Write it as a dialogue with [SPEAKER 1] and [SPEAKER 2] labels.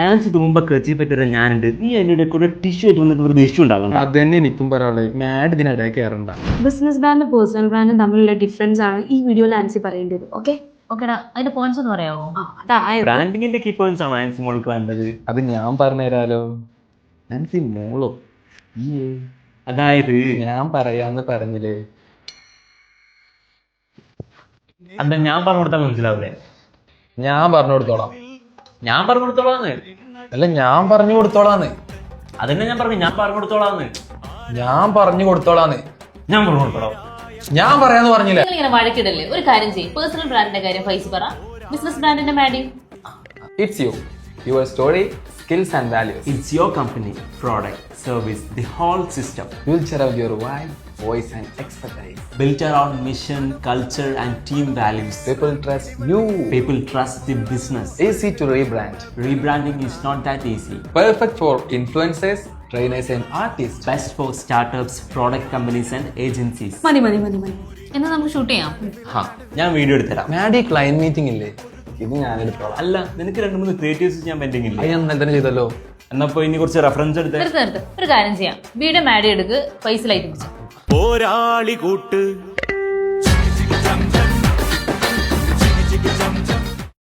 [SPEAKER 1] ആൻസിക്ക് മുമ്പ് കച്ചി പറ്റുന്ന ഞാനുണ്ട്. നീ എന്നോട് കൂടെ ടിഷ്യൂ ആയിട്ട് വന്നിട്ട് ഒരു ഇഷ്യൂ ഉണ്ടാകണം.
[SPEAKER 2] അത് തന്നെ എനിക്കും പറയാനുള്ളത്. മാഡ് ഇതിനിടയിൽ കയറണ്ട.
[SPEAKER 3] ബിസിനസ് ബ്രാൻഡും പേഴ്സണൽ ബ്രാൻഡും തമ്മിലുള്ള ഡിഫറൻസ് ആണ് ഈ വീഡിയോയിൽ ആൻസി പറയേണ്ടത്. ഓക്കെ
[SPEAKER 4] ഓക്കെടാ, അതിന്റെ പോയിന്റ്സ് ഒന്ന് പറയാമോ?
[SPEAKER 1] ബ്രാൻഡിങ്ങിന്റെ കീ പോയിന്റ്സ് ആണ് ആൻസി മോൾക്ക് വേണ്ടത്.
[SPEAKER 2] അത് ഞാൻ പറഞ്ഞുതരാലോ. ആൻസി മോളോ?
[SPEAKER 1] അതായത്
[SPEAKER 2] ഞാൻ പറയാന്ന് പറഞ്ഞില്ലേ.
[SPEAKER 1] എന്താ ഞാൻ പറഞ്ഞു കൊടുത്താൽ മനസ്സിലാവില്ലേ?
[SPEAKER 2] ഞാൻ പറഞ്ഞു കൊടുത്തോളാം.
[SPEAKER 1] ഞാൻ പറഞ്ഞു കൊടുത്തോളാന്ന്.
[SPEAKER 2] അല്ല, ഞാൻ പറഞ്ഞു കൊടുത്തോളാന്ന്.
[SPEAKER 1] അതന്നെ ഞാൻ പറഞ്ഞു. ഞാൻ പറഞ്ഞു കൊടുത്തോളാന്ന്.
[SPEAKER 2] ഞാൻ പറഞ്ഞു കൊടുത്തോളാന്ന്.
[SPEAKER 1] ഞാൻ പറഞ്ഞു കൊടുത്തോളാം.
[SPEAKER 2] ഞാൻ പറയാന്ന് പറഞ്ഞില്ലേ.
[SPEAKER 4] നിങ്ങൾ ഇങ്ങനെ വഴക്കിടല്ലേ? ഒരു കാര്യം ചെയ്യും. പേഴ്സണൽ ബ്രാൻഡിന്റെ കാര്യം ഫൈസ് പറ, ബിസിനസ് ബ്രാൻഡിന്റെ മാഡി.
[SPEAKER 2] It's you, your story, skills and values.
[SPEAKER 1] It's your company, product, service, the whole system.
[SPEAKER 2] You will share out your vibe, voice and expertise.
[SPEAKER 1] Built around mission, culture and team values.
[SPEAKER 2] People trust you.
[SPEAKER 1] People trust the business.
[SPEAKER 2] Easy to rebrand.
[SPEAKER 1] Rebranding is not that easy.
[SPEAKER 2] Perfect for influencers, trainers and artists.
[SPEAKER 1] Best for startups, product companies and agencies.
[SPEAKER 3] മതി.
[SPEAKER 4] എന്നാ നമുക്ക് shoot ചെയ്യാം.
[SPEAKER 1] ഞാൻ video എടുത്തരാം.
[SPEAKER 2] Madey client meeting ഇല്ലേ, ഇത് ഞാൻ എടുത്തോളാം.
[SPEAKER 1] അല്ല, നിനക്ക് 2-3 ക്രിയേറ്റീവ്സ് ഞാൻ പെൻഡിങ് ഇല്ല.
[SPEAKER 2] അത് ഞാൻ ഇന്നലെ തന്നെ ചെയ്തല്ലോ.
[SPEAKER 1] എന്നപ്പോ ഇനി കുറച്ച് റെഫറൻസ് എടുത്ത്
[SPEAKER 4] നിർത്ത്. ഒരു കാര്യം ചെയ്യാം. വീഡിയോ മാഡി എടുക്ക്, ഫൈസ് ലൈറ്റ് പിടിച്ചു.
[SPEAKER 5] പോരാളി കൂട്ട്